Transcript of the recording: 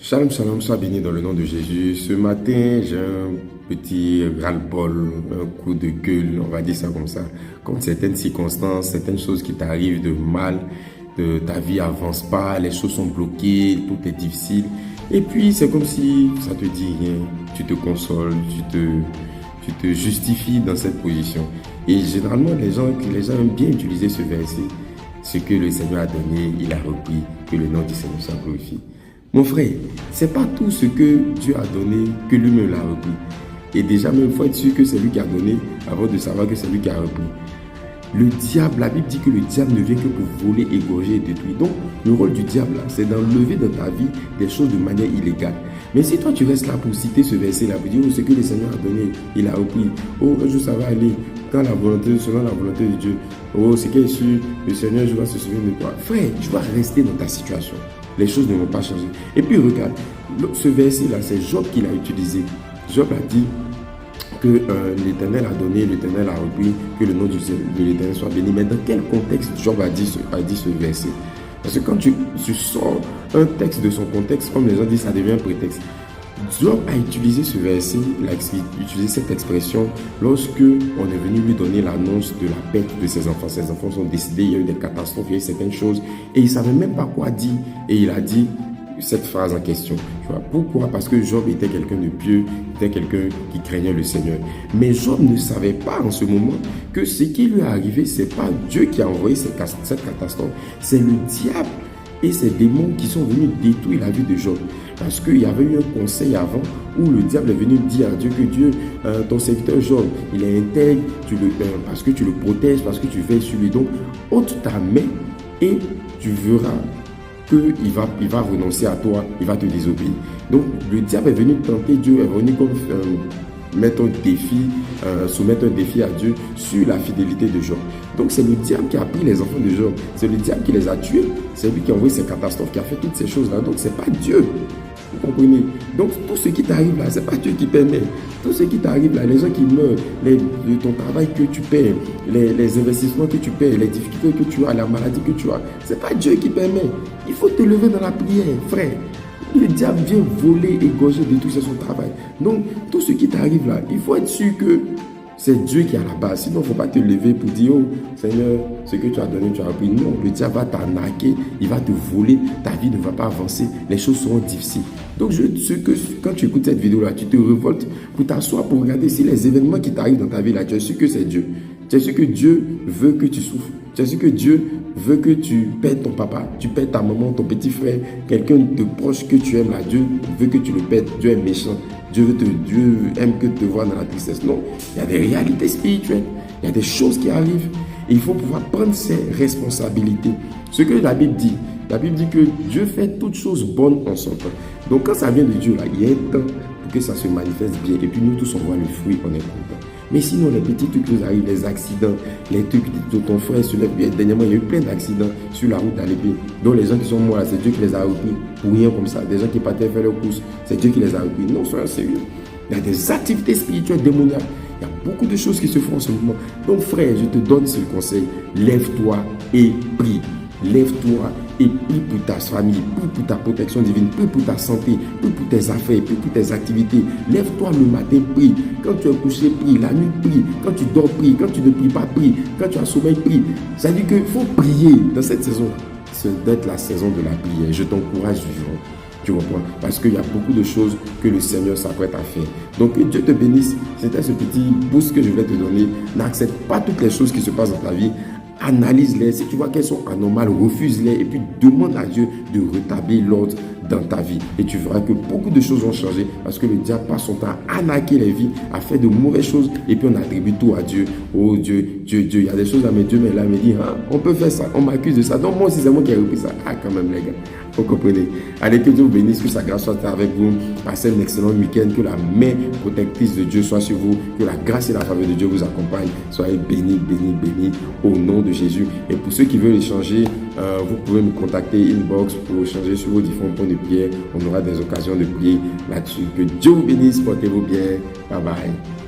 Shalom, shalom, sois béni dans le nom de Jésus. Ce matin, j'ai un petit ras-le-bol, un coup de gueule, on va dire ça comme ça, contre certaines circonstances, certaines choses qui t'arrivent de mal, ta vie avance pas, les choses sont bloquées, tout est difficile. Et puis, c'est comme si ça te dit rien, tu te consoles, tu te justifies dans cette position. Et généralement, les gens aiment bien utiliser ce verset. Ce que le Seigneur a donné, il a repris, que le nom du Seigneur soit glorifié. Mon frère, c'est pas tout ce que Dieu a donné que lui-même l'a repris. Et déjà, même, il faut être sûr que c'est lui qui a donné avant de savoir que c'est lui qui a repris. Le diable, la Bible dit que le diable ne vient que pour voler, égorger et détruire. Donc, le rôle du diable, là, c'est d'enlever dans ta vie des choses de manière illégale. Mais si toi, tu restes là pour citer ce verset-là, pour dire, oh, ce que le Seigneur a donné, il a repris. Oh, un jour, ça va aller. Quand selon la volonté de Dieu. Oh, c'est qu'il est sûr, le Seigneur, je vais se souvenir de toi. Frère, tu vas rester dans ta situation. Les choses ne vont pas changer. Et puis, regarde, ce verset-là, c'est Job qui l'a utilisé. Job a dit que l'Éternel a donné, l'Éternel a repris, que le nom de l'Éternel soit béni. Mais dans quel contexte Job a dit ce verset? Parce que quand tu sors un texte de son contexte, comme les gens disent, ça devient un prétexte. Job a utilisé ce verset, il a utilisé cette expression lorsque on est venu lui donner l'annonce de la perte de ses enfants. Ses enfants sont décédés, il y a eu des catastrophes, il y a eu certaines choses et il ne savait même pas quoi dire. Et il a dit cette phrase en question. Tu vois, pourquoi? Parce que Job était quelqu'un de pieux, était quelqu'un qui craignait le Seigneur. Mais Job ne savait pas en ce moment que ce qui lui est arrivé, ce n'est pas Dieu qui a envoyé cette catastrophe, c'est le diable et ces démons qui sont venus détruire la vie de Job. Parce qu'il y avait eu un conseil avant où le diable est venu dire à Dieu que Dieu, ton serviteur Job, il est intègre, parce que tu le protèges, parce que tu veilles sur lui. Donc, ôte ta main et tu verras qu'il va renoncer à toi, il va te désobéir. Donc, le diable est venu tenter Dieu, est venu comme soumettre un défi à Dieu sur la fidélité de Job. Donc c'est le diable qui a pris les enfants de Job, c'est le diable qui les a tués, c'est lui qui a envoyé ces catastrophes, qui a fait toutes ces choses-là. Donc c'est pas Dieu, vous comprenez? Donc tout ce qui t'arrive là, c'est pas Dieu qui permet. Tout ce qui t'arrive là, les gens qui meurent, ton travail que tu perds, les investissements que tu perds, les difficultés que tu as, la maladie que tu as, c'est pas Dieu qui permet. Il faut te lever dans la prière, frère. Le diable vient voler, égorger, détruire, c'est son travail. Donc, tout ce qui t'arrive là, il faut être sûr que c'est Dieu qui est à la base. Sinon, il ne faut pas te lever pour dire, oh Seigneur, ce que tu as donné, tu as repris. Non, le diable va t'arnaquer, il va te voler, ta vie ne va pas avancer, les choses seront difficiles. Donc, quand tu écoutes cette vidéo là, tu te révoltes pour t'asseoir, pour regarder si les événements qui t'arrivent dans ta vie là, tu es sûr que c'est Dieu. Tu es sûr que Dieu veut que tu souffres. Tu es sûr que Dieu veut que tu perdes ton papa, tu perds ta maman, ton petit frère, quelqu'un de proche que tu aimes là. Dieu veut que tu le perdes. Dieu est méchant. Dieu aime que te voir dans la tristesse. Non, il y a des réalités spirituelles. Il y a des choses qui arrivent. Et il faut pouvoir prendre ses responsabilités. Ce que la Bible dit que Dieu fait toutes choses bonnes en son temps. Donc quand ça vient de Dieu là, il y a un temps pour que ça se manifeste bien. Et puis nous tous on voit le fruit, on est content. Mais sinon, les petits trucs qui nous arrivent, les accidents, les trucs de ton frère se lève. Dernièrement, il y a eu plein d'accidents sur la route à l'épée. Donc, les gens qui sont morts là, c'est Dieu qui les a repris pour rien comme ça. Des gens qui partaient faire leurs courses, c'est Dieu qui les a repris. Non, soyons sérieux. Il y a des activités spirituelles démoniaques. Il y a beaucoup de choses qui se font en ce moment. Donc, frère, je te donne ce conseil. Lève-toi et prie. Lève-toi et prie pour ta famille, prie pour ta protection divine, prie pour ta santé, prie pour tes affaires, prie pour tes activités. Lève-toi le matin, prie. Quand tu es couché, prie. La nuit, prie. Quand tu dors, prie. Quand tu ne pries pas, prie. Quand tu as sommeil, prie. Ça veut dire qu'il faut prier dans cette saison. C'est d'être la saison de la prière. Je t'encourage vivant. Tu comprends? Parce qu'il y a beaucoup de choses que le Seigneur s'apprête à faire. Donc, que Dieu te bénisse. C'était ce petit boost que je voulais te donner. N'accepte pas toutes les choses qui se passent dans ta vie. Analyse-les. Si tu vois qu'elles sont anormales, refuse-les. Et puis, demande à Dieu de rétablir l'ordre dans ta vie. Et tu verras que beaucoup de choses vont changer parce que le diable passe son temps à arnaquer les vies, à faire de mauvaises choses. Et puis, on attribue tout à Dieu. Oh Dieu. Il y a des choses là, mais Dieu mais là me dit, ah, on peut faire ça. On m'accuse de ça. Donc, moi aussi, c'est moi qui ai repris ça. Ah, quand même, les gars. Vous comprenez? Allez, que Dieu vous bénisse, que sa grâce soit avec vous. Passez un excellent week-end. Que la main protectrice de Dieu soit sur vous. Que la grâce et la faveur de Dieu vous accompagnent. Soyez bénis, bénis, bénis au nom de Jésus. Et pour ceux qui veulent échanger, vous pouvez me contacter inbox pour échanger sur vos différents points de prière. On aura des occasions de prier là-dessus. Que Dieu vous bénisse. Portez-vous bien. Bye bye.